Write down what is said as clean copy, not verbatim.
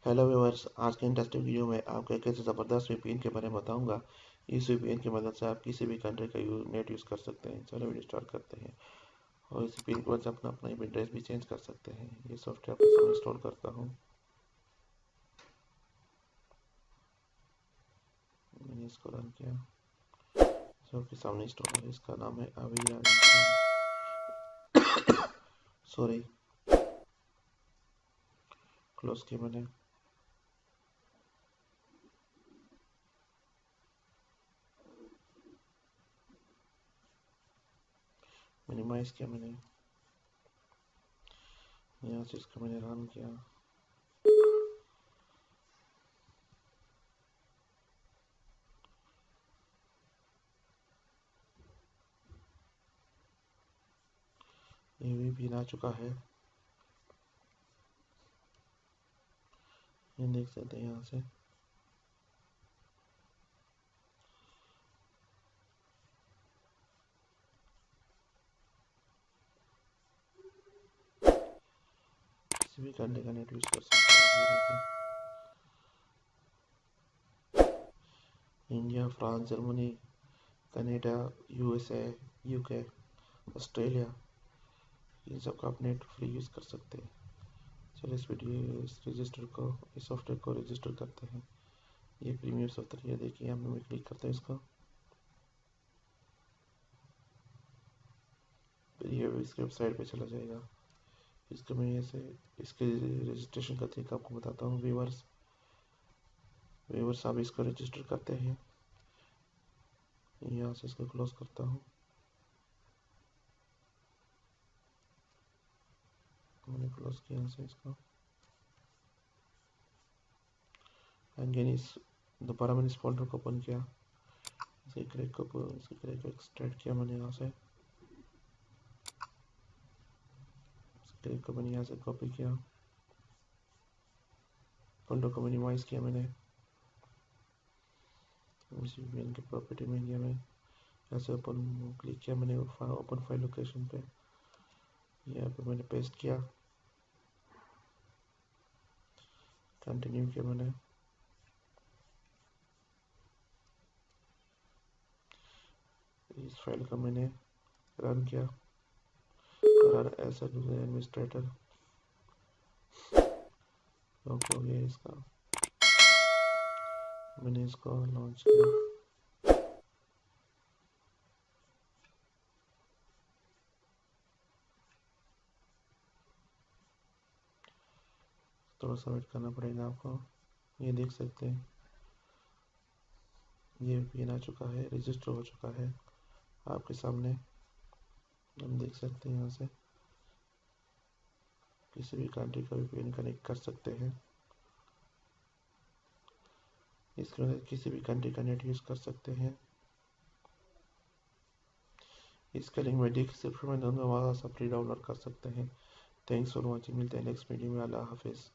Hello viewers, आज के interesting video में आपको एक ऐसे ज़बरदस्त वीपीएन के बारे में बताऊंगा। इस वीपीएन की मदद से आप किसी भी कंट्री का नेट यूज़ कर सकते हैं। चलो वीडियो स्टार्ट करते हैं। और इस वीपीएन की वजह से अपना अपना एड्रेस भी चेंज कर सकते हैं। ये सॉफ्टवेयर आपके सामने इंस्टॉल करता हूँ। मैंने इसको रन किया, आपके सामने इंस्टॉल है। इसका नाम है यार। सॉरी, क्लोज किया मैंने। मिनिमाइज किया मैंने, यहाँ से इसको मैंने रन किया। ये भी आ चुका है, ये देख सकते हैं यहाँ से। किसी भी कंट्री का नेट यूज़ कर सकते हैं। India, France, Germany, Canada, USA, UK, Australia, इन सब का आप नेट फ्री यूज़ कर सकते हैं। चलिए इस सॉफ्टवेयर को रजिस्टर करते हैं। ये प्रीमियर सॉफ्टवेयर, ये देखिए, यहाँ मैं क्लिक करता हूँ इसका, फिर ये इसके वेबसाइट पे चला जाएगा। इसको मैं ऐसे इसके रजिस्ट्रेशन का तरीका आपको बताता हूँ। व्यूवर्स आप इसको रजिस्टर करते हैं। यहाँ से इसको क्लोज करता हूँ। मैंने क्लोज किया यहाँ से इसको। अगेन इस दोबारा मैंने इस फोल्डर को ओपन किया, इसे क्रैक को एक्सट्रैक्ट किया मैंने यहाँ से। क्रैक को मैंने यहाँ से कॉपी किया, फोल्डर को मिनिमाइज किया मैंने। वीपीएन की प्रॉपर्टी में गया, मैं यहाँ से ओपन क्लिक किया मैंने, ओपन फाइल लोकेशन पे, यहाँ पे मैंने पेस्ट किया, कंटिन्यू किया मैंने। इस फाइल का मैंने रन किया, रन एज एडमिनिस्ट्रेटर। लॉक हो गया इसका, मैंने इसको लॉन्च किया। थोड़ा सा वेट करना पड़ेगा आपको। ये देख सकते हैं, ये वीपीएन आ चुका है, रजिस्टर हो चुका है आपके सामने। हम देख सकते हैं यहाँ से किसी भी कंट्री का वीपीएन कनेक्ट कर सकते हैं। इसके वजह किसी भी कंट्री का नेट यूज़ कर सकते हैं। इसका लिंक मैं डिस्क्रिप्शन में दूंगा, वहाँ से फ्री डाउनलोड कर सकते हैं। थैंक्स फॉर वॉचिंग, मिलते हैं नेक्स्ट वीडियो में। अल्लाह हाफिज़।